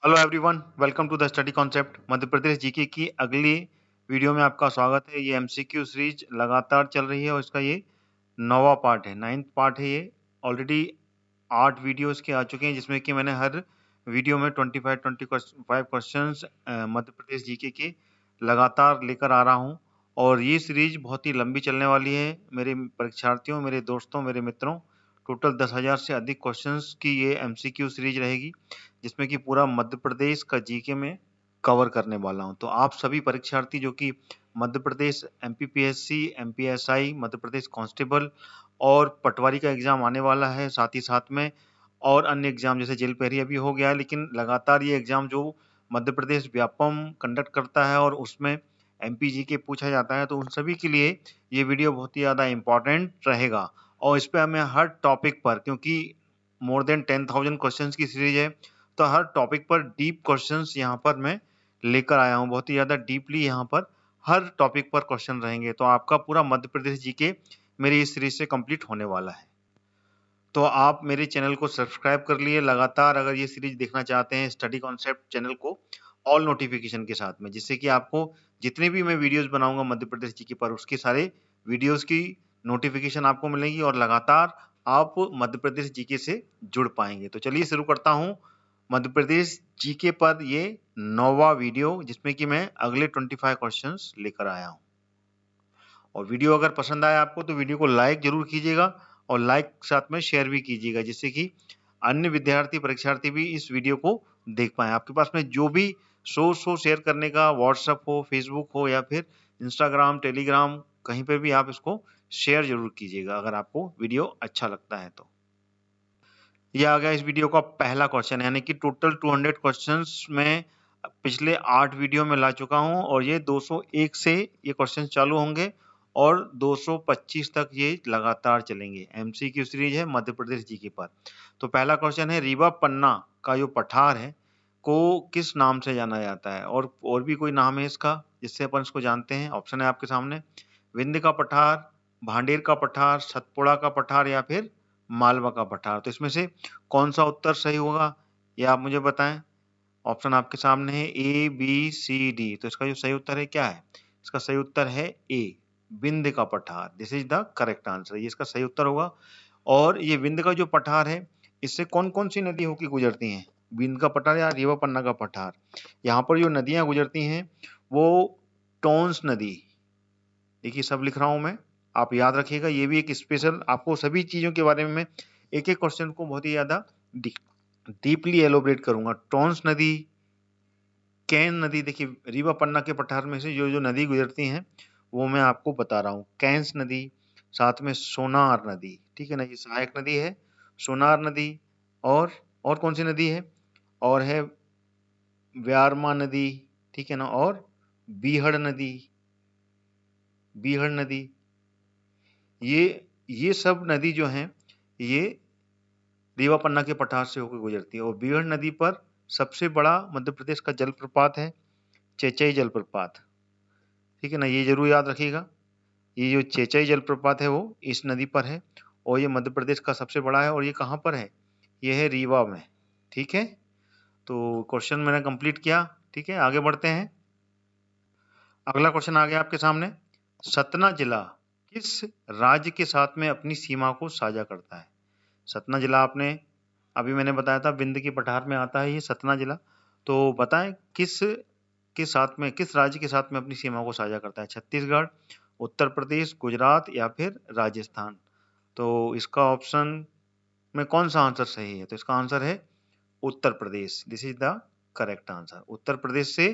Hello everyone, welcome to the study concept. Madhya Pradesh GK की अगली video में आपका स्वागत है। ये एमसीक्यू सीरीज लगातार चल रही है और इसका ये 9वां पार्ट है, 9th पार्ट है ये। ऑलरेडी 8 वीडियोस के आ चुके हैं जिसमें कि मैंने हर वीडियो में 25 क्वेश्चंस मध्य प्रदेश जीके के लगातार लेकर आ रहा हूँ। और ये सीरीज बहुत ही लंबी चलने वाली है मेरे परीक्षार्थियों, मेरे दोस्तों, मेरे मित्रों। टोटल 10,000 से अधिक क्वेश्चंस की ये एमसीक्यू सीरीज रहेगी जिसमें कि पूरा मध्य प्रदेश का जीके में कवर करने वाला हूं। तो आप सभी परीक्षार्थी जो कि Madhya Pradesh MPPSC, MPSI, Madhya Pradesh constable और पटवारी का एग्जाम आने वाला है, साथ ही साथ में और अन्य एग्जाम जैसे जेल पेरिया भी हो गया है, लेकिन लगातार ये एग्जाम जो मध्य प्रदेश व्यापम कंडक्ट करता है और उसमें एमपीजी के पूछा जाता है, तो उन सभी के लिए ये वीडियो बहुत ही ज़्यादा इम्पोर्टेंट रहेगा। और इस पर मैं हर टॉपिक पर, क्योंकि मोर देन 10,000 क्वेश्चंस की सीरीज है, तो हर टॉपिक पर डीप क्वेश्चंस यहाँ पर मैं लेकर आया हूँ। बहुत ही ज़्यादा डीपली यहाँ पर हर टॉपिक पर क्वेश्चन रहेंगे। तो आपका पूरा मध्य प्रदेश जीके मेरी इस सीरीज से कंप्लीट होने वाला है। तो आप मेरे चैनल को सब्सक्राइब कर लिए लगातार, अगर ये सीरीज देखना चाहते हैं स्टडी कॉन्सेप्ट चैनल को ऑल नोटिफिकेशन के साथ में, जिससे कि आपको जितने भी मैं वीडियोस बनाऊंगा मध्य प्रदेश जीके पर, उसके सारे वीडियोस की नोटिफिकेशन आपको मिलेगी और लगातार आप मध्य प्रदेश जीके से जुड़ पाएंगे। तो चलिए शुरू करता हूँ मध्य प्रदेश जीके पर ये 9वां वीडियो, जिसमें कि मैं अगले 25 क्वेश्चंस लेकर आया हूँ। और वीडियो अगर पसंद आया आपको तो वीडियो को लाइक जरूर कीजिएगा और लाइक साथ में शेयर भी कीजिएगा, जिससे कि अन्य विद्यार्थी परीक्षार्थी भी इस वीडियो को देख पाएं। आपके पास में जो भी सोर्स हो शेयर करने का, व्हाट्सएप हो, फेसबुक हो या फिर इंस्टाग्राम, टेलीग्राम, कहीं पर भी आप इसको शेयर जरूर कीजिएगा अगर आपको वीडियो अच्छा लगता है तो। ये आ गया इस वीडियो का पहला क्वेश्चन, यानी कि टोटल 200 क्वेश्चंस में पिछले 8 वीडियो में ला चुका हूं और ये 201 से ये क्वेश्चन चालू होंगे और 225 तक ये लगातार चलेंगे। एमसीक्यू सीरीज है मध्य प्रदेश जीके पर। तो पहला क्वेश्चन है, रीवा पन्ना का जो पठार है को किस नाम से जाना जाता है? और भी कोई नाम है इसका जिससे अपन इसको जानते हैं? ऑप्शन है आपके सामने, विंध्य का पठार, भांडेर का पठार, सतपुड़ा का पठार या फिर मालवा का पठार। तो इसमें से कौन सा उत्तर सही होगा ये आप मुझे बताएं। ऑप्शन आपके सामने है ए, बी, सी, डी। तो इसका जो सही उत्तर है क्या है? इसका सही उत्तर है ए, विंध्य का पठार। This is the correct answer, ये इसका सही उत्तर होगा। और ये विंध्य का जो पठार है, इससे कौन कौन सी नदी होकर गुजरती हैं? विंध्य का पठार या रीवा पन्ना का पठार, यहाँ पर जो नदियां गुजरती हैं वो टोंस नदी, देखिए सब लिख रहा हूं मैं, आप याद रखिएगा। ये भी एक स्पेशल, आपको सभी चीजों के बारे में मैं एक एक क्वेश्चन को बहुत ही ज्यादा डीपली एलोबरेट करूंगा। टोंस नदी, कैन नदी, देखिए रीवा पन्ना के पठार में से जो जो नदी गुजरती हैं वो मैं आपको बता रहा हूँ। कैंस नदी, साथ में सोनार नदी, ठीक है ना, ये सहायक नदी है सोनार नदी। और कौन सी नदी है? और है व्यारमा नदी, ठीक है ना, और बीहड़ नदी, बीहड़ नदी। ये सब नदी जो हैं ये रीवा पन्ना के पठार से होकर गुजरती है। और बीहड़ नदी पर सबसे बड़ा मध्य प्रदेश का जलप्रपात है चेचई जलप्रपात, ठीक है ना, ये जरूर याद रखिएगा। ये जो चेचई जलप्रपात है वो इस नदी पर है और ये मध्य प्रदेश का सबसे बड़ा है। और ये कहाँ पर है? ये है रीवा में, ठीक है। तो क्वेश्चन मैंने कंप्लीट किया, ठीक है, आगे बढ़ते हैं। अगला क्वेश्चन आ गया आपके सामने, सतना जिला किस राज्य के साथ में अपनी सीमा को साझा करता है? सतना जिला आपने अभी मैंने बताया था विंध्य के पठार में आता है ये सतना जिला। तो बताएं किस साथ में, किस राज्य के साथ में अपनी सीमा को साझा करता है? छत्तीसगढ़, उत्तर प्रदेश, गुजरात या फिर राजस्थान। तो इसका ऑप्शन में कौन सा आंसर सही है? तो इसका आंसर है Uttar Pradesh. This is the correct answer. Uttar Pradesh से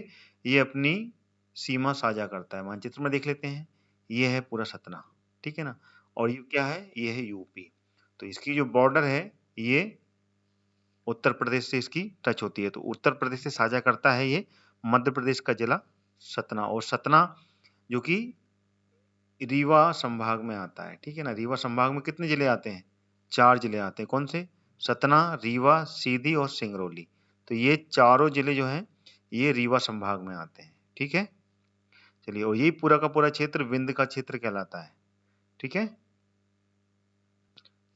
ये अपनी सीमा साझा करता है। मानचित्र में देख लेते हैं, ये है पूरा सतना, ठीक है ना, और ये क्या है? ये है यूपी। तो इसकी जो बॉर्डर है ये उत्तर प्रदेश से इसकी टच होती है। तो उत्तर प्रदेश से साझा करता है ये मध्य प्रदेश का जिला सतना। और सतना जो कि रीवा संभाग में आता है, ठीक है ना। रीवा संभाग में कितने जिले आते हैं? 4 जिले आते हैं। कौन से? सतना, रीवा, सीधी और सिंगरौली। तो ये चारों जिले जो हैं ये रीवा संभाग में आते हैं, ठीक है। चलिए, और यही पूरा का पूरा क्षेत्र विंध्य का क्षेत्र कहलाता है, ठीक है।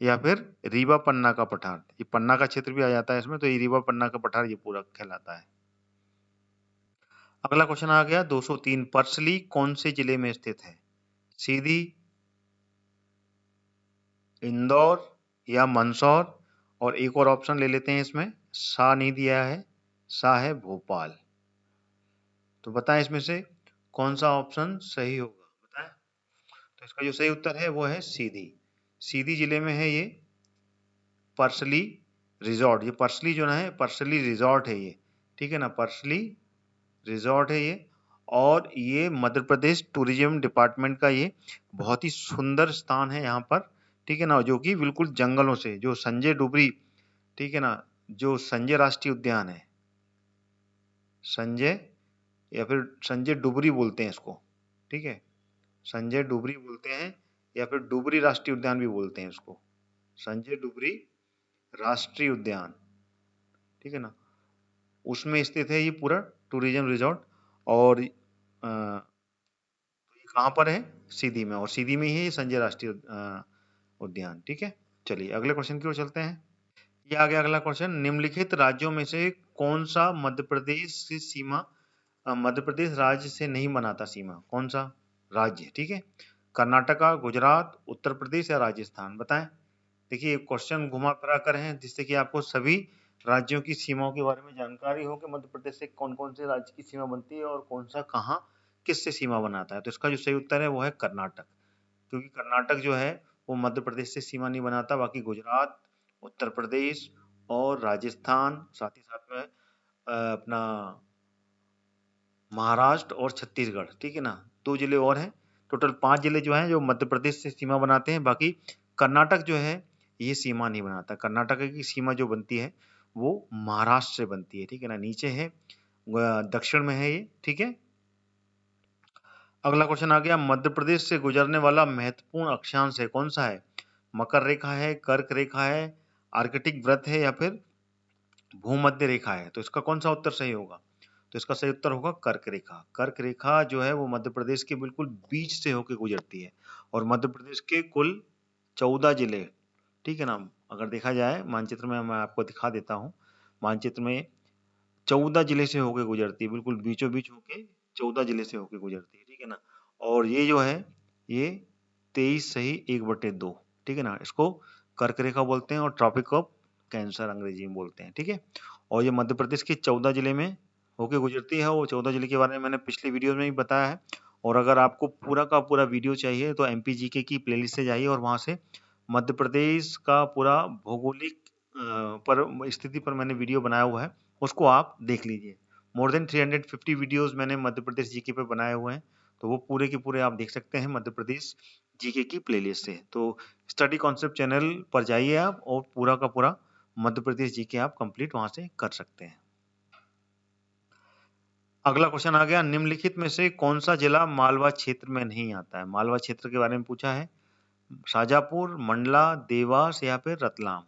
या फिर रीवा पन्ना का पठार, ये पन्ना का क्षेत्र भी आ जाता है इसमें, तो ये रीवा पन्ना का पठार ये पूरा कहलाता है। अगला क्वेश्चन आ गया 203, परसली कौन से जिले में स्थित है? सीधी, इंदौर या मंदसौर, और एक और ऑप्शन ले लेते हैं इसमें, सा नहीं दिया है, सा है भोपाल। तो बताएं इसमें से कौन सा ऑप्शन सही होगा, बताएं। तो इसका जो सही उत्तर है वो है सीधी। सीधी जिले में है ये परसली रिजॉर्ट। ये परसली जो है परसली रिजॉर्ट है ये, ठीक है ना, परसली रिजॉर्ट है ये। और ये मध्य प्रदेश टूरिज्म डिपार्टमेंट का ये बहुत ही सुंदर स्थान है यहाँ पर, ठीक है ना, जो कि बिल्कुल जंगलों से, जो संजय डुबरी, ठीक है ना, जो संजय राष्ट्रीय उद्यान है, संजय या फिर संजय डुबरी बोलते हैं इसको, ठीक है, संजय डुबरी बोलते हैं या फिर डुबरी राष्ट्रीय उद्यान भी बोलते हैं इसको, संजय डुबरी राष्ट्रीय उद्यान, ठीक है ना, उसमें स्थित है ये पूरा टूरिज्म रिजॉर्ट। और ये कहाँ पर है? सीधी में, और सीधी में ही है ये संजय राष्ट्रीय उद्यान, ठीक है। चलिए अगले क्वेश्चन की ओर चलते हैं। ये आ गया अगला क्वेश्चन, निम्नलिखित राज्यों में से कौन सा मध्य प्रदेश से सीमा, मध्य प्रदेश राज्य से नहीं बनाता सीमा, कौन सा राज्य, ठीक है, कर्नाटका, गुजरात, उत्तर प्रदेश या राजस्थान, बताएं। देखिए क्वेश्चन घुमा फिरा कर है जिससे कि आपको सभी राज्यों की सीमाओं के बारे में जानकारी हो कि मध्य प्रदेश से कौन कौन से राज्य की सीमा बनती है और कौन सा कहाँ किससे सीमा बनाता है। तो इसका जो सही उत्तर है वो है कर्नाटक, क्योंकि कर्नाटक जो है वो मध्य प्रदेश से सीमा नहीं बनाता, बाकी गुजरात, उत्तर प्रदेश और राजस्थान, साथ ही साथ में अपना महाराष्ट्र और छत्तीसगढ़, ठीक है ना, 2 जिले और हैं, टोटल 5 जिले जो हैं जो मध्य प्रदेश से सीमा बनाते हैं। बाकी कर्नाटक जो है ये सीमा नहीं बनाता, कर्नाटक की सीमा जो बनती है वो महाराष्ट्र से बनती है, ठीक है ना, नीचे है, दक्षिण में है ये, ठीक है। अगला क्वेश्चन आ गया, मध्य प्रदेश से गुजरने वाला महत्वपूर्ण अक्षांश है, कौन सा है? मकर रेखा है, कर्क रेखा है, आर्कटिक वृत्त है या फिर भूमध्य रेखा है। तो इसका कौन सा उत्तर सही होगा? तो इसका सही उत्तर होगा कर्क रेखा। कर्क रेखा जो है वो मध्य प्रदेश के बिल्कुल बीच से होकर गुजरती है, और मध्य प्रदेश के कुल 14 जिले, ठीक है ना, अगर देखा जाए मानचित्र में, मैं आपको दिखा देता हूँ, मानचित्र में 14 जिले से होकर गुजरती है, बिल्कुल बीचों बीच होके 14 जिले से होकर गुजरती है, ठीक है ना। और ये जो है ये 23 सही 1/2, ठीक है ना, इसको कर्क रेखा बोलते हैं और ट्रॉपिक ऑफ कैंसर अंग्रेजी में बोलते हैं, ठीक है। और ये मध्य प्रदेश के 14 जिले में होके गुजरती है, वो 14 जिले के बारे में मैंने पिछले वीडियो में भी बताया है। और अगर आपको पूरा का पूरा वीडियो चाहिए तो MPGK की प्लेलिस्ट से जाइए और वहां से मध्य प्रदेश का पूरा भौगोलिक पर स्थिति पर मैंने वीडियो बनाया हुआ है, उसको आप देख लीजिए। मोर देन 350 वीडियोस मैंने मध्य प्रदेश जीके पे बनाए हुए हैं, तो वो पूरे के पूरे आप देख सकते हैं मध्य प्रदेश जीके की प्लेलिस्ट से। तो स्टडी कॉन्सेप्ट चैनल पर जाइए आप और पूरा का पूरा मध्य प्रदेश जीके आप कंप्लीट वहां से कर सकते हैं। अगला क्वेश्चन आ गया, निम्नलिखित में से कौन सा जिला मालवा क्षेत्र में नहीं आता है? मालवा क्षेत्र के बारे में पूछा है, शाजापुर, मंडला, देवास या फिर रतलाम।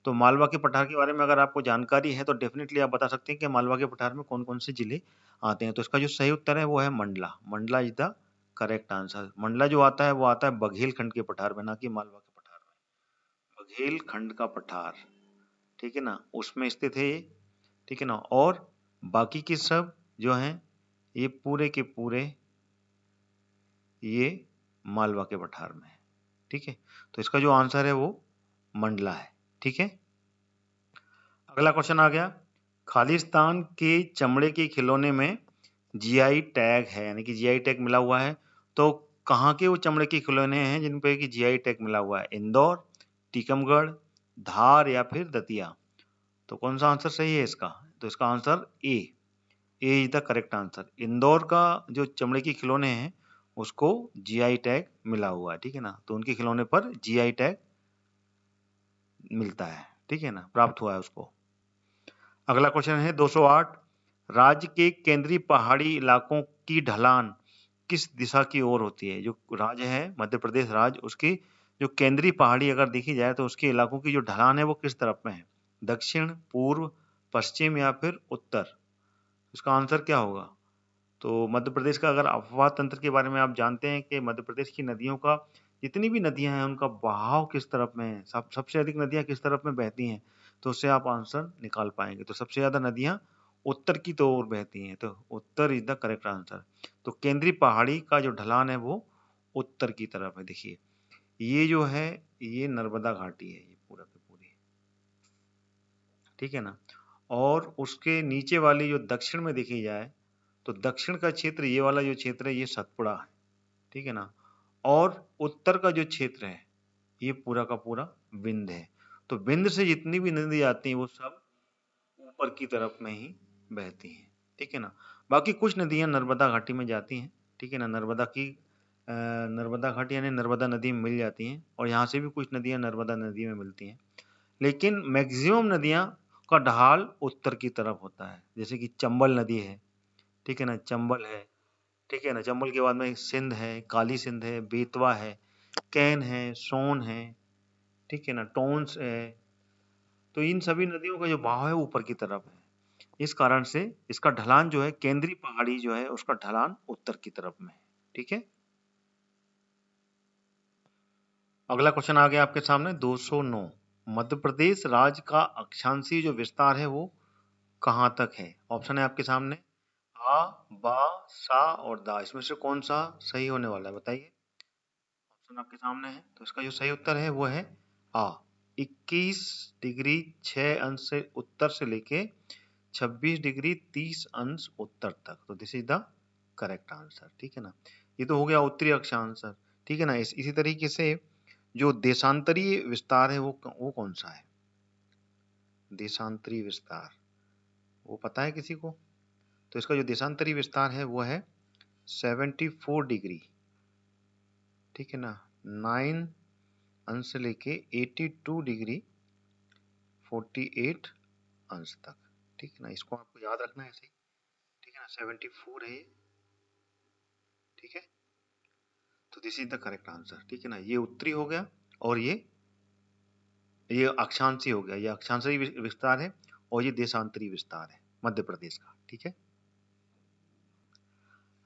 तो मालवा के पठार के बारे में अगर आपको जानकारी है तो डेफिनेटली आप बता सकते हैं कि मालवा के पठार में कौन कौन से जिले आते हैं। तो इसका जो सही उत्तर है वो है Mandla. Mandla is the correct answer. Mandla जो आता है वो आता है बघेल खंड के पठार में, ना कि मालवा के पठार में। बघेल खंड का पठार, ठीक है ना, उसमें स्थित है ये, ठीक है ना। और बाकी के सब जो हैं ये पूरे के पूरे ये मालवा के पठार में है, ठीक है। तो इसका जो आंसर है वो मंडला है, ठीक है। अगला क्वेश्चन आ गया, खालिस्तान के चमड़े के खिलौने में जीआई टैग है, यानी कि जीआई टैग मिला हुआ है। तो कहाँ के वो चमड़े के खिलौने हैं जिन पे कि जीआई टैग मिला हुआ है? इंदौर, टीकमगढ़, धार या फिर दतिया। तो कौन सा आंसर सही है इसका? तो इसका answer A is the correct answer. Indore का जो चमड़े के खिलौने हैं उसको जीआई टैग मिला हुआ है, ठीक है ना, तो उनके खिलौने पर जीआई टैग मिलता है, ठीक है ना, प्राप्त हुआ है उसको। अगला क्वेश्चन है 208, राज्य के केंद्रीय पहाड़ी इलाकों की ढलान किस दिशा की ओर होती है? जो राज्य है मध्य प्रदेश राज्य, उसकी जो केंद्रीय पहाड़ी अगर देखी जाए तो उसके इलाकों की जो ढलान है वो किस तरफ में है? दक्षिण, पूर्व, पश्चिम या फिर उत्तर? इसका आंसर क्या होगा? तो मध्य प्रदेश का अगर अफवाह तंत्र के बारे में आप जानते हैं कि मध्य प्रदेश की नदियों का जितनी भी नदियां हैं उनका बहाव किस तरफ में है, सबसे अधिक नदियां किस तरफ में बहती हैं, तो उससे आप आंसर निकाल पाएंगे। तो सबसे ज्यादा नदियां उत्तर की ओर बहती हैं, तो उत्तर इज द करेक्ट आंसर। तो केंद्रीय पहाड़ी का जो ढलान है वो उत्तर की तरफ है। देखिए ये जो है ये नर्मदा घाटी है, ये पूरा की पूरी, ठीक है ना। और उसके नीचे वाली जो दक्षिण में देखी जाए तो दक्षिण का क्षेत्र, ये वाला जो क्षेत्र है ये सतपुड़ा है, ठीक है ना। और उत्तर का जो क्षेत्र है ये पूरा का पूरा विंध्य है। तो विंध्य से जितनी भी नदी आती हैं वो सब ऊपर की तरफ में ही बहती हैं, ठीक है ना। बाकी कुछ नदियां नर्मदा घाटी में जाती हैं, ठीक है ना। नर्मदा घाटी यानी नर्मदा नदी में मिल जाती हैं, और यहाँ से भी कुछ नदियां नर्मदा नदी में मिलती हैं। लेकिन मैक्सिमम नदियां का ढाल उत्तर की तरफ होता है। जैसे कि चंबल नदी है, ठीक है ना, चंबल है, ठीक है ना। चंबल के बाद में सिंध है, काली सिंध है, बेतवा है, कैन है, सोन है, ठीक है ना, टोंस है। तो इन सभी नदियों का जो बहाव है ऊपर की तरफ है। इस कारण से इसका ढलान जो है, केंद्रीय पहाड़ी जो है उसका ढलान उत्तर की तरफ में है, ठीक है। अगला क्वेश्चन आ गया आपके सामने 209। मध्य प्रदेश राज्य का अक्षांशीय जो विस्तार है वो कहां तक है? ऑप्शन है आपके सामने आ, बा, सा और दा। इसमें से कौन सा सही होने वाला है बताइए। ऑप्शन आपके सामने है, तो इसका जो सही उत्तर है वो है आ। 21 डिग्री 6 अंश से उत्तर से लेके 26 डिग्री 30 अंश उत्तर तक। तो this is the correct answer, ठीक है ना। ये तो हो गया उत्तरी अक्षांश, ठीक है ना। इसी तरीके से जो देशांतरीय विस्तार है वो कौन सा है? देशांतरीय विस्तार वो पता है किसी को? तो इसका जो देशांतरीय विस्तार है वो है 74 डिग्री, ठीक है ना, 9 अंश से लेके 82 डिग्री 48 अंश तक, ठीक है ना। इसको आपको याद रखना है ऐसे ही, ठीक है ना। 74 है ये, ठीक है। तो this is the correct answer, ठीक है ना। ये उत्तरी हो गया और ये अक्षांशीय हो गया। ये अक्षांशीय विस्तार है और ये देशांतरीय विस्तार है मध्य प्रदेश का, ठीक है।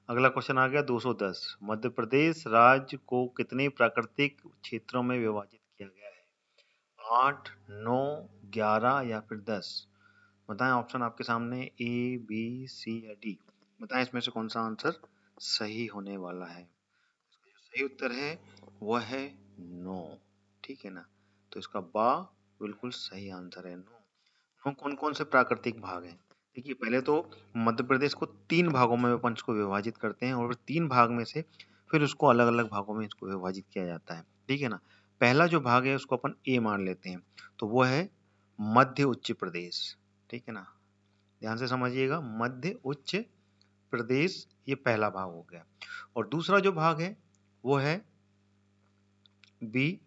अगला क्वेश्चन आ गया 210। मध्य प्रदेश राज्य को कितने प्राकृतिक क्षेत्रों में विभाजित किया गया है? 8, 9, 11 या फिर 10? बताएं। ऑप्शन आपके सामने ए, बी, सी या डी। बताएं इसमें से कौन सा आंसर सही होने वाला है। इसका जो सही उत्तर है वह है 9, ठीक है ना। तो इसका बा बिल्कुल सही आंसर है, 9। 9 कौन कौन से प्राकृतिक भाग हैं? देखिए पहले तो मध्य प्रदेश को 3 भागों में अपन इसको विभाजित करते हैं, और 3 भाग में से फिर उसको अलग अलग भागों में इसको विभाजित किया जाता है, ठीक है ना। पहला जो भाग है उसको अपन ए मान लेते हैं, तो वो है मध्य उच्च प्रदेश, ठीक है ना। ध्यान से समझिएगा, मध्य उच्च प्रदेश ये पहला भाग हो गया। और दूसरा जो भाग है वो है बी,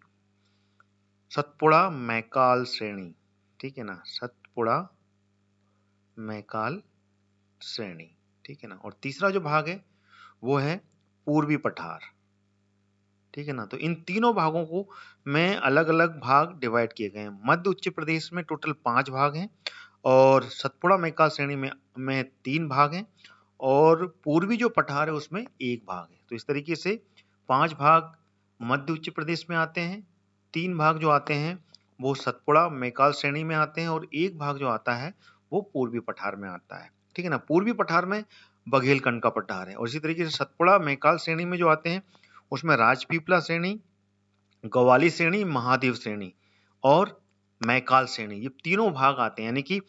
सतपुड़ा मैकाल श्रेणी, ठीक है ना, सतपुड़ा मैकाल श्रेणी, ठीक है ना। और तीसरा जो भाग है वो है पूर्वी पठार, ठीक है ना। तो इन तीनों भागों को में अलग अलग भाग डिवाइड किए गए हैं। मध्य उच्च प्रदेश में टोटल 5 भाग हैं, और सतपुड़ा मैकाल श्रेणी में 3 भाग हैं, और पूर्वी जो पठार है उसमें 1 भाग है। तो इस तरीके से 5 भाग मध्य उच्च प्रदेश में आते हैं, 3 भाग जो आते हैं वो सतपुड़ा मैकाल श्रेणी में आते हैं, और 1 भाग जो आता है वो पूर्वी पठार में आता है, ठीक है ना। पूर्वी पठार में बघेलखंड का पठार है। और इसी तरीके से सतपुड़ा मैकाल श्रेणी में जो आते हैं उसमें राजपीपला श्रेणी, गवाली श्रेणी, महादेव श्रेणी और मैकाल श्रेणी, ये तीनों भाग आते हैं। यानी कि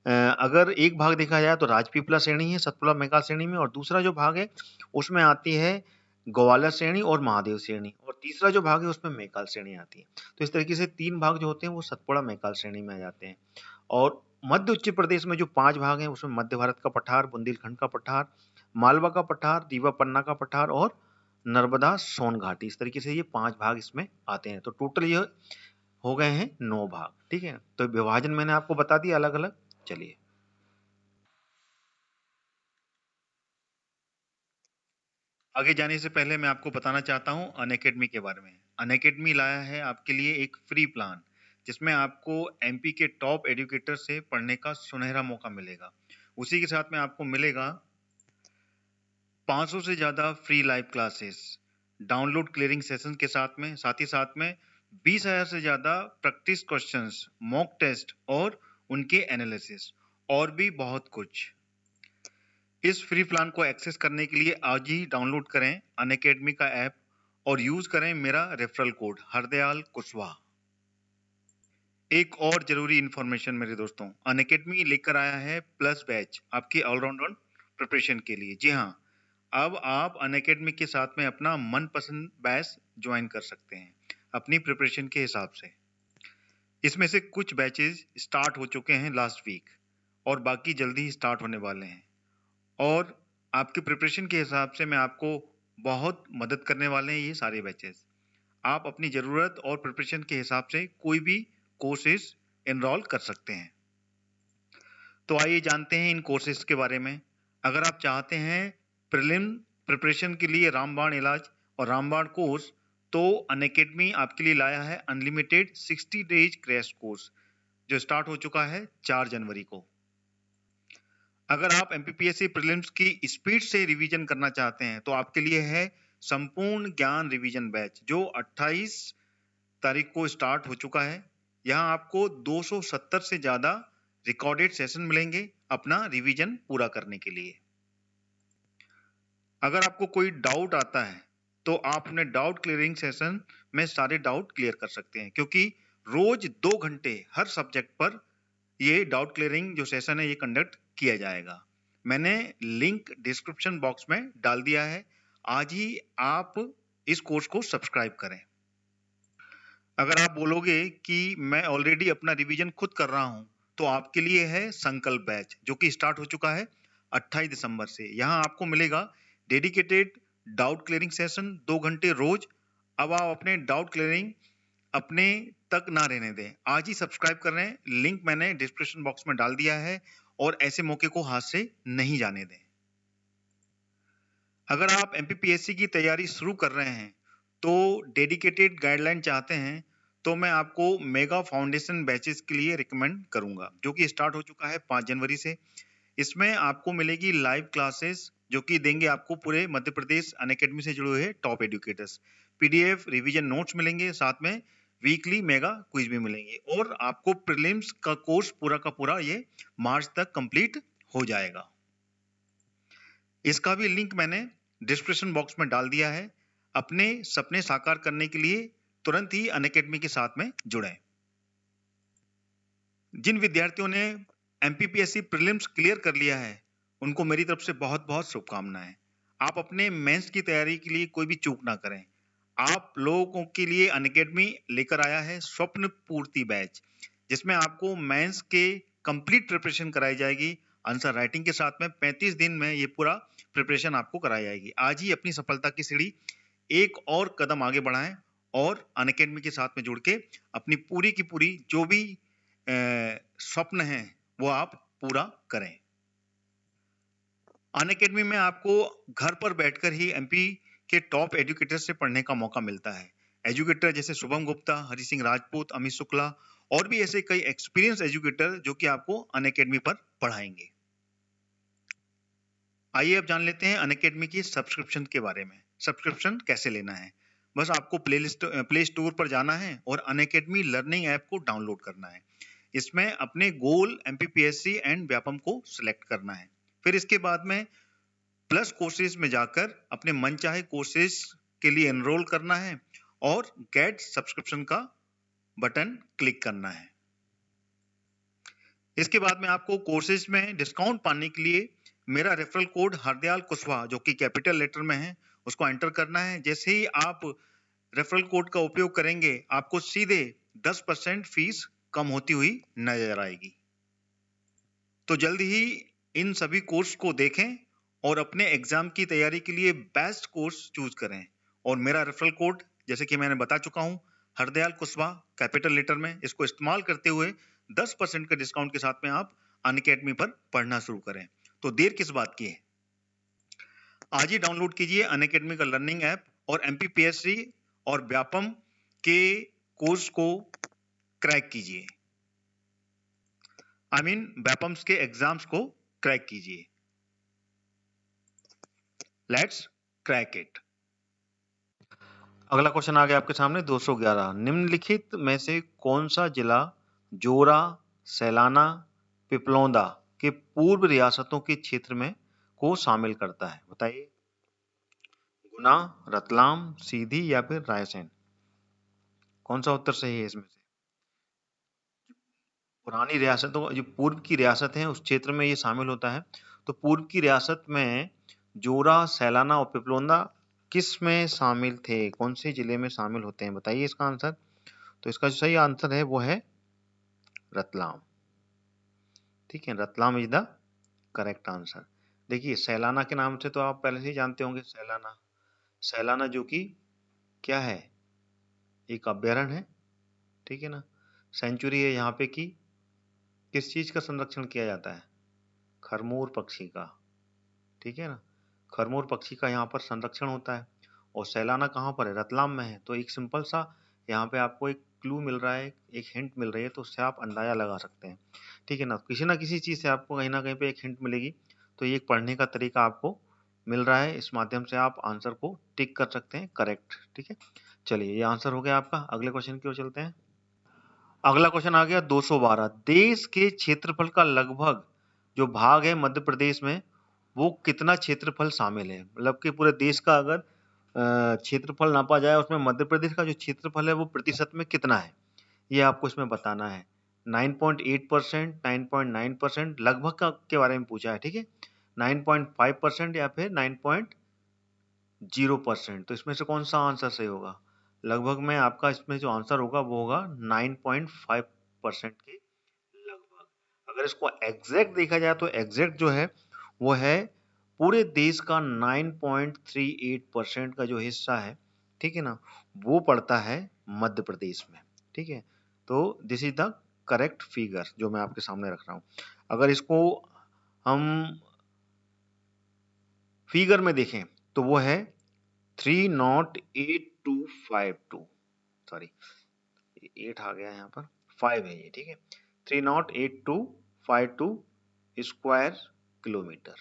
अगर एक भाग देखा जाए तो राजपीपला श्रेणी है सतपुड़ा मैकाल श्रेणी में, और दूसरा जो भाग है उसमें आती है ग्वालियर श्रेणी और महादेव श्रेणी, और तीसरा जो भाग है उसमें मैकाल श्रेणी आती है। तो इस तरीके से 3 भाग जो होते हैं वो सतपुड़ा मैकाल श्रेणी में आ जाते हैं। और मध्य उच्च प्रदेश में जो 5 भाग हैं उसमें मध्य भारत का पठार, बुंदेलखंड का पठार, मालवा का पठार, रीवा पन्ना का पठार और नर्मदा सोन घाटी, इस तरीके से ये 5 भाग इसमें आते हैं। तो टोटल ये हो गए हैं 9 भाग, ठीक है। तो विभाजन मैंने आपको बता दिया अलग अलग। चलिए आगे जाने से पहले मैं आपको बताना चाहता हूं अनअकैडमी के बारे में। अनअकैडमी लाया है आपके लिए एक फ्री प्लान, जिसमें आपको एमपी के टॉप एजुकेटर से पढ़ने का सुनहरा मौका मिलेगा। उसी के साथ में आपको मिलेगा 500 से ज्यादा free live classes, download clearing session के साथ ही साथ में 20,000 से ज़्यादा प्रैक्टिस क्वेश्चंस, मॉक टेस्ट और उनके एनालिसिस और भी बहुत कुछ। इस फ्री प्लान को एक्सेस करने के लिए आज ही डाउनलोड करें अनअकैडमी का ऐप और यूज करें मेरा रेफरल कोड हरदयाल कुशवाहा। एक और जरूरी इंफॉर्मेशन मेरे दोस्तों, अनअकैडमी लेकर आया है प्लस बैच आपकी ऑलराउंडर प्रिपरेशन के लिए। जी हाँ, अब आप अनअकैडमी के साथ में अपना मनपसंद बैच ज्वाइन कर सकते हैं अपनी प्रिपरेशन के हिसाब से। इसमें से कुछ बैचेस स्टार्ट हो चुके हैं लास्ट वीक और बाकी जल्दी ही स्टार्ट होने वाले हैं और आपके प्रिपरेशन के हिसाब से मैं आपको बहुत मदद करने वाले हैं ये सारे बैचेस। आप अपनी ज़रूरत और प्रिपरेशन के हिसाब से कोई भी कोर्सेज एनरोल कर सकते हैं। तो आइए जानते हैं इन कोर्सेज के बारे में। अगर आप चाहते हैं प्रीलिम प्रिपरेशन के लिए रामबाण इलाज और रामबाण कोर्स, तो अनअकैडमी आपके लिए लाया है अनलिमिटेड 60 डेज क्रैश कोर्स जो स्टार्ट हो चुका है 4 जनवरी को। अगर आप एमपीपीएससी प्रीलिम्स की स्पीड से रिवीजन करना चाहते हैं तो आपके लिए है संपूर्ण ज्ञान रिवीजन बैच जो 28 तारीख को स्टार्ट हो चुका है। यहाँ आपको 270 से ज्यादा रिकॉर्डेड सेशन मिलेंगे अपना रिवीजन पूरा करने के लिए। अगर आपको कोई डाउट आता है तो आप अपने डाउट क्लियरिंग सेशन में सारे डाउट क्लियर कर सकते हैं, क्योंकि रोज 2 घंटे हर सब्जेक्ट पर ये डाउट क्लियरिंग जो सेशन है ये कंडक्ट किया जाएगा। मैंने लिंक डिस्क्रिप्शन बॉक्स में डाल दिया है। आज ही आप इस कोर्स को सब्सक्राइब करें। अगर आप बोलोगे कि मैं ऑलरेडी अपना रिवीजन खुद कर रहा हूं, तो आपके लिए है संकल्प बैच जो कि स्टार्ट हो चुका है 28 दिसंबर से। यहाँ आपको मिलेगा डेडिकेटेड डाउट क्लियरिंग सेशन 2 घंटे रोज। अब आप अपने डाउट क्लियरिंग अपने तक ना रहने दें, आज ही सब्सक्राइब कर रहे हैं। लिंक मैंने डिस्क्रिप्शन बॉक्स में डाल दिया है और ऐसे मौके को हाथ से नहीं जाने दें। अगर आप एमपीपीएससी की तैयारी शुरू कर रहे हैं तो डेडिकेटेड गाइडलाइन चाहते हैं, तो मैं आपको मेगा फाउंडेशन बैचेस के लिए रिकमेंड करूंगा जो कि स्टार्ट हो चुका है 5 जनवरी से। इसमें आपको मिलेगी लाइव क्लासेस जो कि देंगे आपको पूरे मध्य प्रदेश अनअकैडमी से जुड़े हुए top educators. PDF revision notes मिलेंगे, साथ में वीकली मेगा क्विज भी मिलेंगे और आपको प्रीलिम्स का कोर्स पूरा का पूरा ये मार्च तक कंप्लीट हो जाएगा। इसका भी लिंक मैंने डिस्क्रिप्शन बॉक्स में डाल दिया है। अपने सपने साकार करने के लिए तुरंत ही अनअकैडमी के साथ में जुड़ें। जिन विद्यार्थियों ने एमपीपीएससी प्रीलिम्स क्लियर कर लिया है उनको मेरी तरफ से बहुत बहुत शुभकामनाएं। आप अपने मेंस की तैयारी के लिए कोई भी चूक ना करें। आप लोगों के लिए अनअकैडमी लेकर आया है स्वप्न पूर्ति बैच, जिसमें आपको मेंस के कंप्लीट प्रिपरेशन कराई जाएगी। आंसर राइटिंग के साथ में 35 दिन में ये पूरा प्रिपरेशन आपको कराई जाएगी। आज ही अपनी सफलता की सीढ़ी एक और कदम आगे बढ़ाएं और अनअकैडमी के साथ में जुड़ के अपनी पूरी की पूरी जो भी स्वप्न है वो आप पूरा करें। अनअकैडमी में आपको घर पर बैठकर ही एमपी के टॉप एजुकेटर से पढ़ने का मौका मिलता है। एजुकेटर जैसे शुभम गुप्ता, हरि सिंह राजपूत, अमित शुक्ला और भी ऐसे कई एक्सपीरियंस एजुकेटर जो कि आपको अनअकैडमी पर पढ़ाएंगे। आइए अब जान लेते हैं अनअकैडमी की सब्सक्रिप्शन के बारे में। सब्सक्रिप्शन कैसे लेना है? बस आपको प्ले स्टोर पर जाना है और अनअकैडमी लर्निंग ऐप को डाउनलोड करना है। इसमें अपने गोल एमपीपीएससी एंड व्यापम को सिलेक्ट करना है। फिर इसके बाद में प्लस कोर्सेज में जाकर अपने मनचाहे कोर्सेज के लिए एनरोल करना है और गेट सब्सक्रिप्शन का बटन क्लिक करना है। इसके बाद में आपको कोर्सेज में डिस्काउंट पाने के लिए मेरा रेफरल कोड हरदयाल कुशवाहा जो कि कैपिटल लेटर में है उसको एंटर करना है। जैसे ही आप रेफरल कोड का उपयोग करेंगे आपको सीधे 10% फीस कम होती हुई नजर आएगी। तो जल्द ही इन सभी कोर्स को देखें और अपने एग्जाम की तैयारी के लिए बेस्ट कोर्स चूज करें। और मेरा रेफरल कोड जैसे कि मैंने बता चुका हूं हरदयाल कुशवाहा कैपिटल लेटर में, इसको इस्तेमाल करते हुए 10% के डिस्काउंट के साथ में आप अनअकैडमी पर पढ़ना शुरू करें। तो देर किस बात की है, आज ही डाउनलोड कीजिए अनअकैडमी का लर्निंग ऐप और एमपीपीएससी और व्यापम के कोर्स को क्रैक कीजिए। व्यापम्स के एग्जाम्स को क्रैक कीजिए। Let's crack it. अगला क्वेश्चन आ गया आपके सामने 211। निम्नलिखित में से कौन सा जिला जोरा, सैलाना, पिपलौदा के पूर्व रियासतों के क्षेत्र में को शामिल करता है? बताइए। गुना, रतलाम, सीधी या फिर रायसेन? कौन सा उत्तर सही है इसमें से? पुरानी रियासतों, जो पूर्व की रियासत है उस क्षेत्र में ये शामिल होता है। तो पूर्व की रियासत में जोरा, सैलाना और पिपलौदा किस में शामिल थे? कौन से जिले में शामिल होते हैं? बताइए इसका आंसर। तो इसका जो सही आंसर है वो है रतलाम। ठीक है, Ratlam is the correct answer. देखिए, सैलाना के नाम से तो आप पहले से ही जानते होंगे। सैलाना, सैलाना जो कि क्या है, एक अभ्यारण्य है। ठीक है ना, सेंचुरी है यहाँ पे कि किस चीज का संरक्षण किया जाता है? खरमोर पक्षी का। ठीक है ना, खरमोर पक्षी का यहाँ पर संरक्षण होता है। और सैलाना कहाँ पर है? रतलाम में है। तो एक सिंपल सा यहाँ पे आपको एक क्लू मिल रहा है, एक हिंट मिल रही है, तो उससे आप अंदाजा लगा सकते हैं। ठीक है ना किसी चीज से आपको कहीं ना कहीं पे एक हिंट मिलेगी। तो ये एक पढ़ने का तरीका आपको मिल रहा है, इस माध्यम से आप आंसर को टिक कर सकते हैं करेक्ट। ठीक है, चलिए ये आंसर हो गया आपका। अगले क्वेश्चन की ओर चलते हैं। अगला क्वेश्चन आ गया 212। देश के क्षेत्रफल का लगभग जो भाग है मध्य प्रदेश में, वो कितना क्षेत्रफल शामिल है? मतलब कि पूरे देश का अगर क्षेत्रफल नापा जाए, उसमें मध्य प्रदेश का जो क्षेत्रफल है वो प्रतिशत में कितना है, ये आपको इसमें बताना है। 9.8%, 9.9%, लगभग का के बारे में पूछा है। ठीक है, 9.5% या फिर 9.0%। तो इसमें से कौन सा आंसर सही होगा? लगभग में आपका इसमें जो आंसर होगा वो होगा 9.5% के लगभग। अगर इसको एग्जैक्ट देखा जाए तो एग्जैक्ट जो है वो है पूरे देश का 9.38% का जो हिस्सा है, ठीक है ना, वो पड़ता है मध्य प्रदेश में। ठीक है, तो this is the correct figure जो मैं आपके सामने रख रहा हूं। अगर इसको हम फिगर में देखें तो वो है 308,252। सॉरी, 8 आ गया यहाँ पर, 5 है ये। ठीक है, 308,252 स्क्वायर किलोमीटर।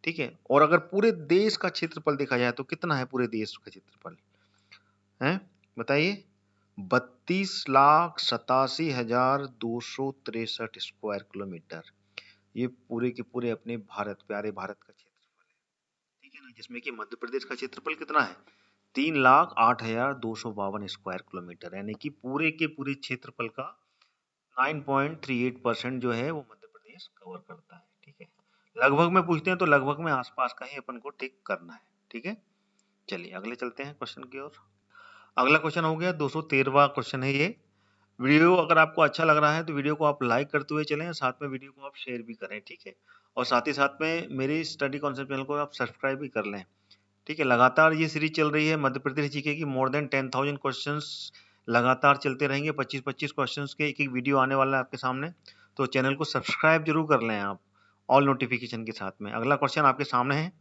ठीक है, और अगर पूरे देश का क्षेत्रफल देखा जाए तो कितना है पूरे देश का क्षेत्रफल? है, बताइए। 32,87,263 स्क्वायर किलोमीटर। ये पूरे के पूरे अपने भारत, प्यारे भारत का क्षेत्रफल है। ठीक है ना, जिसमें कि मध्य प्रदेश का क्षेत्रफल कितना है? 3,08,252 स्क्वायर किलोमीटर, यानी कि पूरे के पूरे क्षेत्रफल का 9.38% जो है वो मध्य प्रदेश कवर करता है। ठीक है, लगभग में पूछते हैं तो लगभग में आसपास का ही अपन को टिक करना है। ठीक है, चलिए अगले चलते हैं क्वेश्चन की ओर। अगला क्वेश्चन हो गया 213वां क्वेश्चन है ये। वीडियो अगर आपको अच्छा लग रहा है तो वीडियो को आप लाइक करते हुए चलें, साथ में वीडियो को आप शेयर भी करें। ठीक है, और साथ में मेरे स्टडी कॉन्सेप्ट चैनल को आप सब्सक्राइब भी कर लें। ठीक है, लगातार ये सीरीज चल रही है मध्य प्रदेश जीके की। मोर देन 10,000 क्वेश्चंस लगातार चलते रहेंगे। 25-25 क्वेश्चंस के एक एक वीडियो आने वाला है आपके सामने। तो चैनल को सब्सक्राइब जरूर कर लें आप, ऑल नोटिफिकेशन के साथ में। अगला क्वेश्चन आपके सामने है।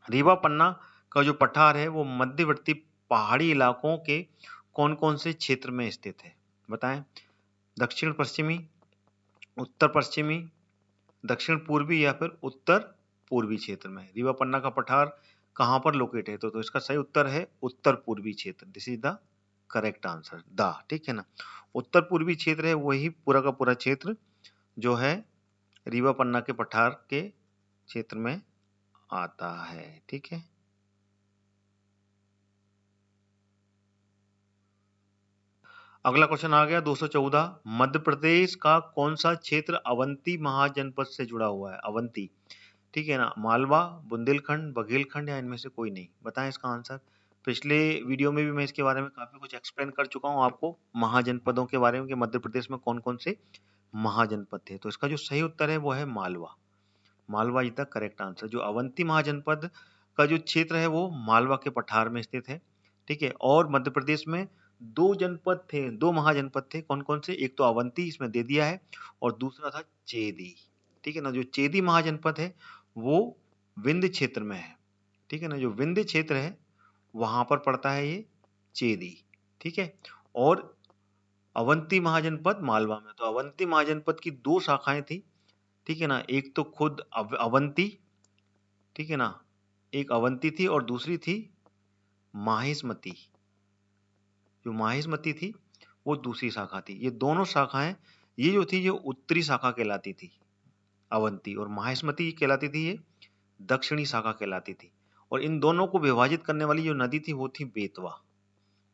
रीवा पन्ना का जो पठार है वो मध्यवर्ती पहाड़ी इलाकों के कौन कौन से क्षेत्र में स्थित है? बताएं। दक्षिण पश्चिमी, उत्तर पश्चिमी, दक्षिण पूर्वी या फिर उत्तर पूर्वी क्षेत्र में रीवा पन्ना का पठार कहां पर लोकेट है? तो इसका सही उत्तर है उत्तर पूर्वी क्षेत्र। This is the correct answer, the. ठीक है ना, उत्तर पूर्वी क्षेत्र है वही पूरा का पूरा क्षेत्र जो है रीवा पन्ना के पठार के क्षेत्र में आता है। ठीक है, अगला क्वेश्चन आ गया 214। मध्य प्रदेश का कौन सा क्षेत्र अवंती महाजनपद से जुड़ा हुआ है? अवंती, ठीक है ना, मालवा, बुंदेलखंड, बघेलखंड या इनमें से कोई नहीं? बताएं इसका आंसर। पिछले वीडियो में भी मैं इसके बारे में काफी कुछ एक्सप्लेन कर चुका हूं आपको, महाजनपदों के बारे में कि मध्य प्रदेश में कौन कौन से महाजनपद थे। तो इसका जो सही उत्तर है वो है Malwa. Malwa is the correct answer. जो अवंती महाजनपद का जो क्षेत्र है वो मालवा के पठार में स्थित है। ठीक है, और मध्य प्रदेश में दो जनपद थे, दो महाजनपद थे। कौन कौन से? एक तो अवंती इसमें दे दिया है, और दूसरा था चेदी। ठीक है ना, जो चेदी महाजनपद है वो विंध्य क्षेत्र में है। ठीक है ना, जो विंध्य क्षेत्र है वहां पर पड़ता है ये चेदी। ठीक है, और अवंती महाजनपद मालवा में। तो अवंती महाजनपद की दो शाखाएं थी। ठीक है ना, एक तो खुद अवंती, ठीक है ना, एक अवंती थी और दूसरी थी माहिष्मती। जो माहिष्मती थी वो दूसरी शाखा थी। ये दोनों शाखाएं ये जो थी, जो उत्तरी शाखा कहलाती थी अवंती, और माहिष्मती कहलाती थी ये दक्षिणी शाखा कहलाती थी। और इन दोनों को विभाजित करने वाली जो नदी थी वो थी बेतवा।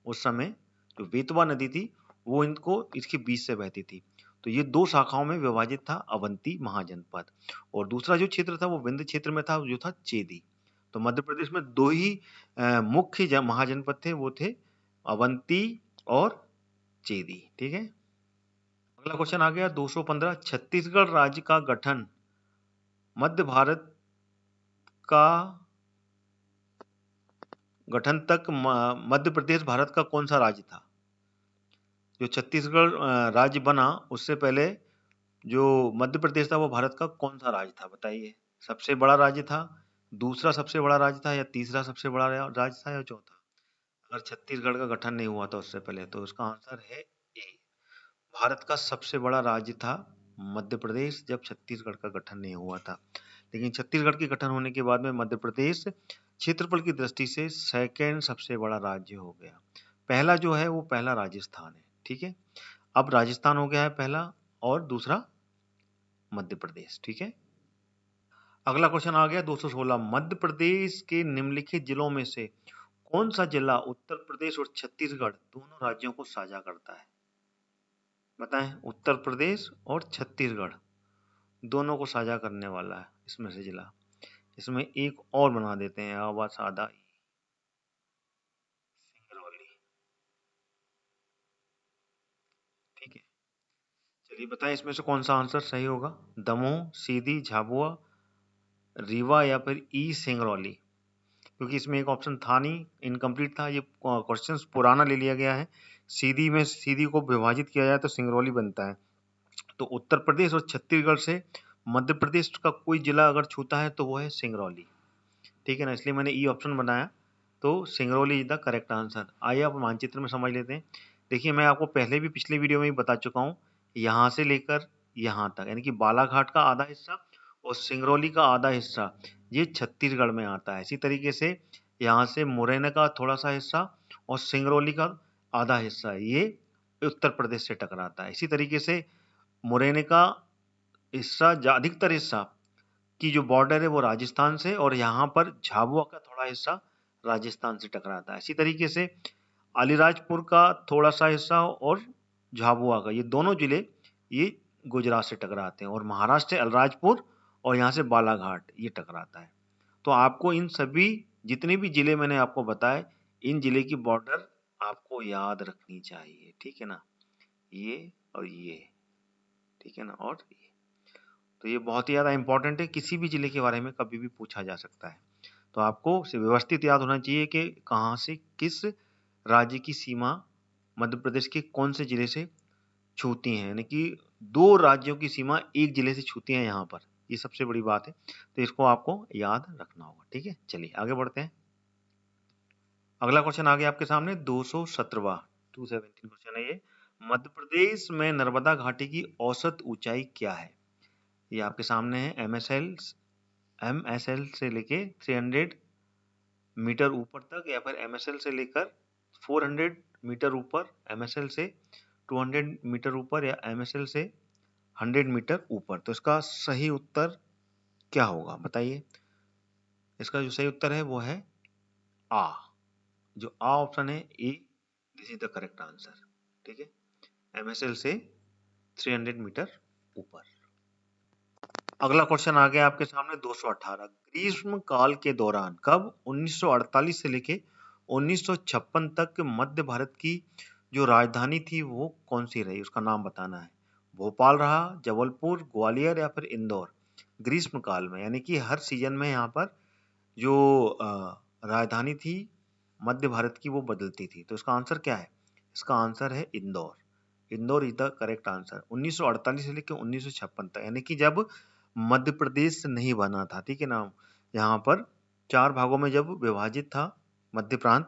उस समय जो बेतवा नदी थी वो इनको इसके बीच से बहती थी। तो ये दो शाखाओं में विभाजित था अवंती महाजनपद। और दूसरा जो क्षेत्र था वो विंध्य क्षेत्र में था, जो था चेदी। तो मध्य प्रदेश में दो ही मुख्य महाजनपद थे, वो थे अवंती और चेदी। ठीक है, अगला क्वेश्चन आ गया 215। छत्तीसगढ़ राज्य का गठन मध्य भारत का गठन तक मध्य प्रदेश भारत का कौन सा राज्य था? जो छत्तीसगढ़ राज्य बना उससे पहले जो मध्य प्रदेश था वो भारत का कौन सा राज्य था? बताइए। सबसे बड़ा राज्य था, दूसरा सबसे बड़ा राज्य था, या तीसरा सबसे बड़ा राज्य था, या चौथा? अगर छत्तीसगढ़ का गठन नहीं हुआ था उससे पहले, तो इसका आंसर है ए। भारत का सबसे बड़ा राज्य था मध्य प्रदेश जब छत्तीसगढ़ का गठन नहीं हुआ था। लेकिन छत्तीसगढ़ के गठन होने के बाद में मध्य प्रदेश क्षेत्रफल की दृष्टि से सेकेंड सबसे बड़ा राज्य हो गया। पहला जो है वो पहला राजस्थान है। ठीक है, अब राजस्थान हो गया है पहला, और दूसरा मध्य प्रदेश। ठीक है, अगला क्वेश्चन आ गया 216। मध्य प्रदेश के निम्नलिखित जिलों में से कौन सा जिला उत्तर प्रदेश और छत्तीसगढ़ दोनों राज्यों को साझा करता है? बताएं। उत्तर प्रदेश और छत्तीसगढ़ दोनों को साझा करने वाला है इसमें से जिला। इसमें एक और बना देते हैं, आवा सादा सिंगरौली। ठीक है, चलिए बताएं इसमें से कौन सा आंसर सही होगा। दमोह, सीधी, झाबुआ, रीवा, या फिर ई सिंगरौली? क्योंकि इसमें एक ऑप्शन था नहीं, इनकम्प्लीट था। ये क्वेश्चन पुराना ले लिया गया है। सीधी में सीधी को विभाजित किया जाए तो सिंगरौली बनता है। तो उत्तर प्रदेश और छत्तीसगढ़ से मध्य प्रदेश का कोई जिला अगर छूता है तो वो है सिंगरौली। ठीक है ना, इसलिए मैंने ई ऑप्शन बनाया। तो Singrauli is the correct answer. आइए आप मानचित्र में समझ लेते हैं। देखिए, मैं आपको पहले भी पिछले वीडियो में ही बता चुका हूँ, यहाँ से लेकर यहाँ तक यानी कि बालाघाट का आधा हिस्सा और सिंगरौली का आधा हिस्सा ये छत्तीसगढ़ में आता है। इसी तरीके से यहाँ से मुरैना का थोड़ा सा हिस्सा और सिंगरौली का आधा हिस्सा ये उत्तर प्रदेश से टकराता है। इसी तरीके से मुरैना का हिस्सा, अधिकतर हिस्सा की जो बॉर्डर है वो राजस्थान से, और यहाँ पर झाबुआ का थोड़ा हिस्सा राजस्थान से टकराता है। इसी तरीके से अलीराजपुर का थोड़ा सा हिस्सा और झाबुआ का, ये दोनों जिले ये गुजरात से टकराते हैं, और महाराष्ट्र से अलीराजपुर और यहाँ से बालाघाट ये टकराता है। तो आपको इन सभी जितने भी जिले मैंने आपको बताए, इन जिले की बॉर्डर आपको याद रखनी चाहिए। ठीक है ना, ये और ये, ठीक है ना, और ये। तो ये बहुत ही ज़्यादा इंपॉर्टेंट है, किसी भी जिले के बारे में कभी भी पूछा जा सकता है। तो आपको व्यवस्थित याद होना चाहिए कि कहाँ से किस राज्य की सीमा मध्य प्रदेश के कौन से जिले से छूती हैं, यानी कि दो राज्यों की सीमा एक जिले से छूती है यहाँ पर। ये सबसे बड़ी बात है, तो इसको आपको याद रखना होगा। ठीक है, चलिए आगे बढ़ते हैं। अगला क्वेश्चन आ गया आपके सामने 217वां 217 क्वेश्चन है ये। मध्य प्रदेश में नर्मदा घाटी की औसत ऊंचाई क्या है? ये आपके सामने है। MSL से लेके 300 मीटर ऊपर तक, या फिर MSL से लेकर 400 मीटर ऊपर, MSL से 200 मीटर ऊपर, या MSL से 100 मीटर ऊपर। तो इसका सही उत्तर क्या होगा बताइए। इसका जो सही उत्तर है वो है आ। जो आ ऑप्शन है A, this is the correct answer. ठीक है, MSL से 300 मीटर ऊपर। अगला क्वेश्चन आ गया आपके सामने 218। ग्रीष्म काल के दौरान कब 1948 से लेके 1956 तक मध्य भारत की जो राजधानी थी वो कौन सी रही? उसका नाम बताना है। भोपाल रहा, जबलपुर, ग्वालियर, या फिर इंदौर? ग्रीष्म काल में यानी कि हर सीजन में यहाँ पर जो राजधानी थी मध्य भारत की वो बदलती थी। तो इसका आंसर क्या है? इसका आंसर है Indore. Indore is the correct answer. 1948 से लेकर 1956 तक, यानी कि जब मध्य प्रदेश नहीं बना था। ठीक है ना, यहाँ पर 4 भागों में जब विभाजित था मध्य प्रांत,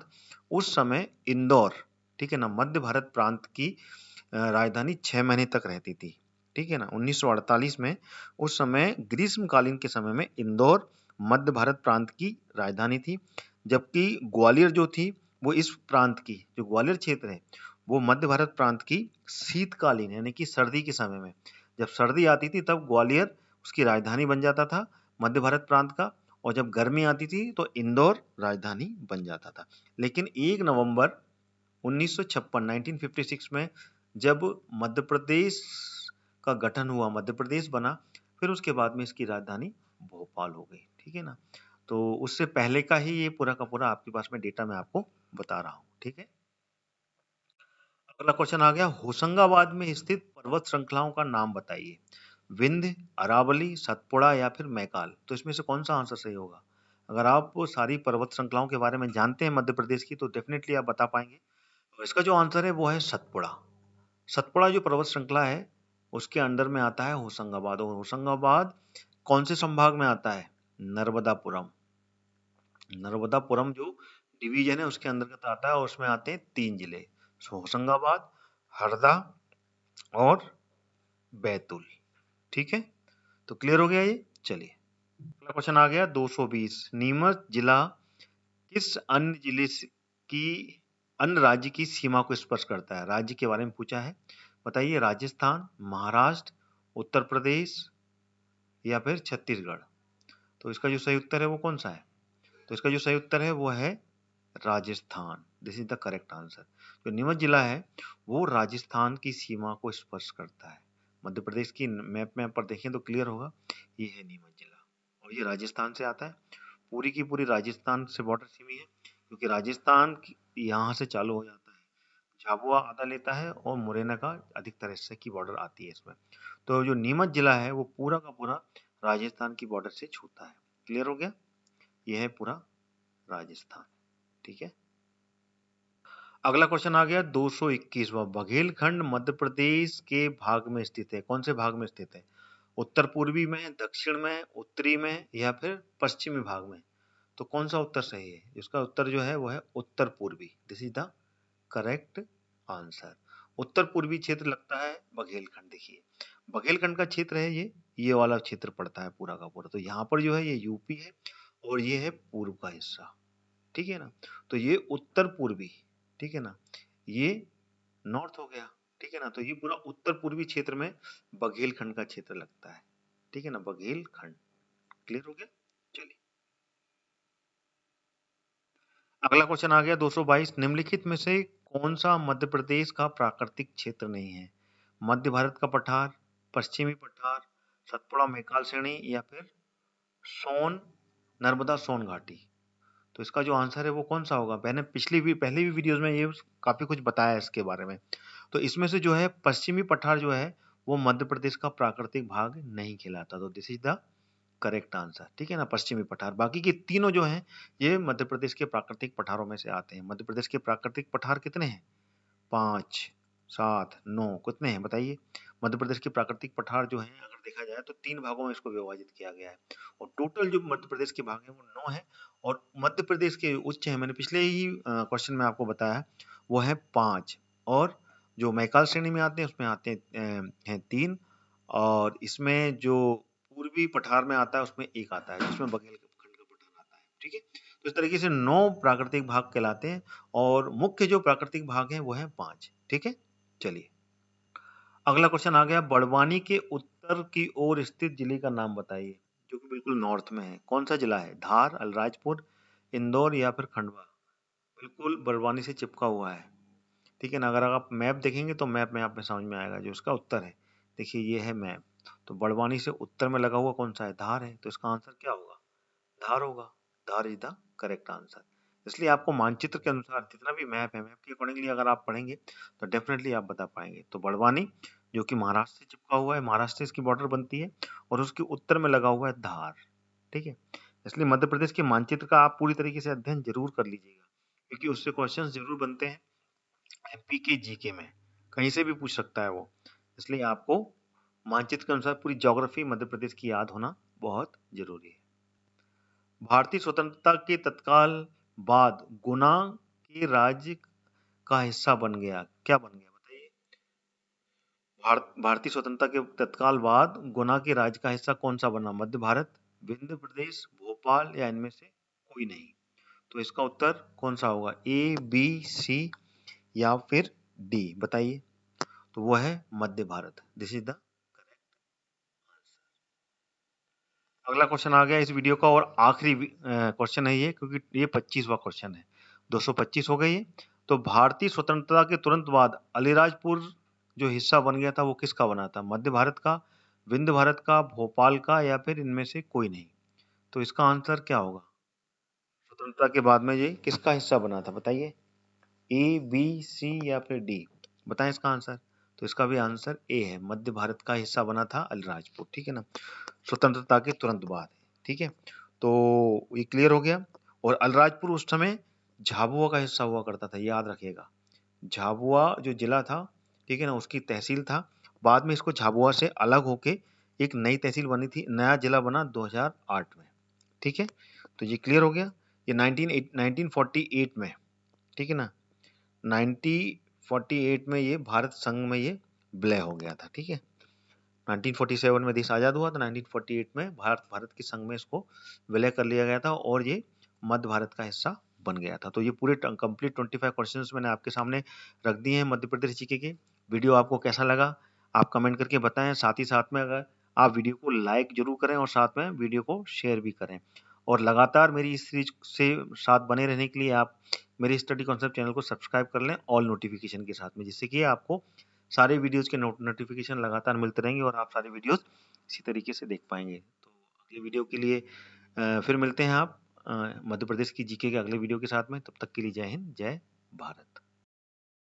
उस समय इंदौर, ठीक है ना, मध्य भारत प्रांत की राजधानी 6 महीने तक रहती थी। ठीक है ना, 1948 में उस समय ग्रीष्मकालीन के समय में इंदौर मध्य भारत प्रांत की राजधानी थी, जबकि ग्वालियर जो थी वो इस प्रांत की, जो ग्वालियर क्षेत्र है, वो मध्य भारत प्रांत की शीतकालीन यानी कि सर्दी के समय में, जब सर्दी आती थी तब ग्वालियर उसकी राजधानी बन जाता था मध्य भारत प्रांत का, और जब गर्मी आती थी तो इंदौर राजधानी बन जाता था। लेकिन 1 नवंबर 1956 1956 में जब मध्य प्रदेश का गठन हुआ, मध्य प्रदेश बना, फिर उसके बाद में इसकी राजधानी भोपाल हो गई। ठीक है ना, तो उससे पहले का ही ये पूरा का पूरा आपके पास में डेटा मैं आपको बता रहा हूँ। ठीक है, अगला क्वेश्चन आ गया, होशंगाबाद में स्थित पर्वत श्रृंखलाओं का नाम बताइए। विंध्य, अरावली, सतपुड़ा या फिर मैकाल। तो इसमें से कौन सा आंसर सही होगा? अगर आप सारी पर्वत श्रृंखलाओं के बारे में जानते हैं मध्य प्रदेश की, तो डेफिनेटली आप बता पाएंगे। तो इसका जो आंसर है वो है सतपुड़ा। सतपुड़ा जो पर्वत श्रृंखला है उसके अंडर में आता है होशंगाबाद, और होशंगाबाद कौन से संभाग में आता है? नर्मदापुरम। नर्मदापुरम जो डिवीजन है उसके अंतर्गत आता है, और उसमें आते हैं 3 जिले, होशंगाबाद, हरदा और बैतूल। ठीक है, तो क्लियर हो गया ये। चलिए, अगला क्वेश्चन आ गया 220, नीमच जिला किस अन्य जिले की अन्य राज्य की सीमा को स्पर्श करता है? राज्य के बारे में पूछा है, बताइए। राजस्थान, महाराष्ट्र, उत्तर प्रदेश या फिर छत्तीसगढ़। तो इसका जो सही उत्तर है वो कौन सा है? तो इसका जो सही उत्तर है वो है Rajasthan. This is the correct answer. जो नीमच जिला है वो राजस्थान की सीमा को स्पर्श करता है। मध्य प्रदेश की मैप में पर देखें तो क्लियर होगा, ये है नीमच जिला, और ये राजस्थान से आता है। पूरी की पूरी राजस्थान से बॉर्डर सीमी है, क्योंकि राजस्थान यहाँ से चालू हो जाता है, झाबुआ आधा लेता है और मुरैना का अधिकतर हिस्से की बॉर्डर आती है इसमें। तो जो नीमच जिला है वो पूरा का पूरा राजस्थान की बॉर्डर से छूता है। क्लियर हो गया, यह है पूरा राजस्थान। ठीक है, अगला क्वेश्चन आ गया 221वां, बघेलखंड मध्य प्रदेश के भाग में स्थित है। कौन से भाग में स्थित है? उत्तर पूर्वी में, दक्षिण में, उत्तरी में या फिर पश्चिमी भाग में। तो कौन सा उत्तर सही है? इसका उत्तर जो है वो है उत्तर पूर्वी। This is the correct answer. उत्तर पूर्वी क्षेत्र लगता है बघेलखंड। देखिए, बघेलखंड का क्षेत्र है ये वाला क्षेत्र पड़ता है पूरा का पूरा। तो यहाँ पर जो है ये यूपी है और ये है पूर्व का हिस्सा। ठीक है ना, तो ये उत्तर पूर्वी, ठीक है ना, ये नॉर्थ हो गया। ठीक है ना, तो ये पूरा उत्तर पूर्वी क्षेत्र में बघेलखंड का क्षेत्र लगता है। ठीक है ना, बघेलखंड। क्लियर हो गया। चलिए, अगला क्वेश्चन आ गया 222, निम्नलिखित में से कौन सा मध्य प्रदेश का प्राकृतिक क्षेत्र नहीं है? मध्य भारत का पठार, पश्चिमी पठार, सतपुड़ा मैकाल श्रेणी या फिर सोन नर्मदा सोन घाटी। तो इसका जो आंसर है वो कौन सा होगा? मैंने पहले भी वीडियोस में ये काफी कुछ बताया है इसके बारे में। तो इसमें से जो है पश्चिमी पठार जो है वो मध्य प्रदेश का प्राकृतिक भाग नहीं कहलाता। तो this is the correct answer. ठीक है ना, पश्चिमी पठार। बाकी के तीनों जो हैं ये मध्य प्रदेश के प्राकृतिक पठारों में से आते हैं। मध्य प्रदेश के प्राकृतिक पठार कितने हैं? 5, 7, 9 कितने हैं बताइए? मध्य प्रदेश के प्राकृतिक पठार जो हैं अगर देखा जाए तो 3 भागों में इसको विभाजित किया गया है, और टोटल जो मध्य प्रदेश के भाग हैं वो 9 हैं। और मध्य प्रदेश के उच्च हैं, मैंने पिछले ही क्वेश्चन में आपको बताया, वो है 5। और जो मैकाल श्रेणी में आते हैं उसमें आते हैं 3, और इसमें जो पूर्वी पठार में आता है उसमें 1 आता है, जिसमें बघेलखंड का पठार आता है। ठीक है, तो इस तरीके से 9 प्राकृतिक भाग कहलाते हैं, और मुख्य जो प्राकृतिक भाग हैं वो है 5। ठीक है, चलिए, अगला क्वेश्चन आ गया, बड़वानी के उत्तर की ओर स्थित जिले का नाम बताइए, जो कि बिल्कुल नॉर्थ में है। कौन सा जिला है? धार, अलीराजपुर, इंदौर या फिर खंडवा। बिल्कुल बड़वानी से चिपका हुआ है। ठीक है ना, अगर आप मैप देखेंगे तो मैप में आप में समझ में आएगा जो इसका उत्तर है। देखिए, ये है मैप। तो बड़वानी से उत्तर में लगा हुआ कौन सा है? धार है। तो इसका आंसर क्या होगा? धार होगा। धार इज द करेक्ट आंसर। इसलिए आपको मानचित्र के अनुसार जितना भी मैप है, मैप के अकॉर्डिंगली अगर आप पढ़ेंगे तो डेफिनेटली आप बता पाएंगे। तो बड़वानी जो कि महाराष्ट्र से चिपका हुआ है, महाराष्ट्र से इसकी बॉर्डर बनती है, और उसके उत्तर में लगा हुआ है धार। ठीक है, इसलिए मध्य प्रदेश के मानचित्र का आप पूरी तरीके से अध्ययन जरूर कर लीजिएगा, क्योंकि उससे क्वेश्चंस जरूर बनते हैं एमपी के जीके में, कहीं से भी पूछ सकता है वो। इसलिए आपको मानचित्र के अनुसार पूरी ज्योग्राफी मध्य प्रदेश की याद होना बहुत जरूरी है। भारतीय स्वतंत्रता के तत्काल बाद गुना के राज्य का हिस्सा बन गया, क्या बन गया बताइए? भारतीय स्वतंत्रता के तत्काल बाद गुना के राज्य का हिस्सा कौन सा बना? मध्य भारत, विंध्य प्रदेश, भोपाल या इनमें से कोई नहीं। तो इसका उत्तर कौन सा होगा, ए, बी, सी या फिर डी, बताइए। तो वो है मध्य भारत। दिस इज द अगला क्वेश्चन आ गया इस वीडियो का और आखिरी क्वेश्चन है ये, क्योंकि ये 25वां क्वेश्चन है। 225 हो गई है। तो भारतीय स्वतंत्रता के तुरंत बाद अलीराजपुर जो हिस्सा बन गया था वो किसका बना था, मध्य भारत का, विंध्य भारत का, भोपाल का या फिर इनमें से कोई नहीं। तो इसका आंसर क्या होगा, स्वतंत्रता के बाद में ये किसका हिस्सा बना था, बताइए। ए, बी, सी या फिर डी, बताएं इसका आंसर। तो इसका भी आंसर ए है, मध्य भारत का हिस्सा बना था अलीराजपुर, ठीक है ना, स्वतंत्रता के तुरंत बाद। ठीक है, तो ये क्लियर हो गया। और अलीराजपुर उस समय झाबुआ का हिस्सा हुआ करता था, याद रखिएगा। झाबुआ जो जिला था, ठीक है ना, उसकी तहसील था। बाद में इसको झाबुआ से अलग होके एक नई तहसील बनी थी, नया जिला बना 2008 में। ठीक है, तो ये क्लियर हो गया। ये 1948 में, ठीक है ना, 1948 में ये भारत संघ में ये विलय हो गया था। ठीक है, 1947 में देश आजाद हुआ था, 1948 में भारत के संघ में इसको विलय कर लिया गया था और ये मध्य भारत का हिस्सा बन गया था। तो ये पूरे कंप्लीट 25 क्वेश्चंस मैंने आपके सामने रख दिए हैं मध्य प्रदेश जीके के। वीडियो आपको कैसा लगा आप कमेंट करके बताएं। साथ ही साथ में अगर आप वीडियो को लाइक जरूर करें और साथ में वीडियो को शेयर भी करें। और लगातार मेरी इस सीरीज से साथ बने रहने के लिए आप मेरे स्टडी कॉन्सेप्ट चैनल को सब्सक्राइब कर लें ऑल नोटिफिकेशन के साथ में, जिससे कि आपको सारे वीडियोस के नोटिफिकेशन लगातार मिलते रहेंगे और आप सारे वीडियोस इसी तरीके से देख पाएंगे। तो अगले वीडियो के लिए फिर मिलते हैं आप मध्य प्रदेश की जीके के अगले वीडियो के साथ में। तब तक के लिए जय हिंद, जय भारत।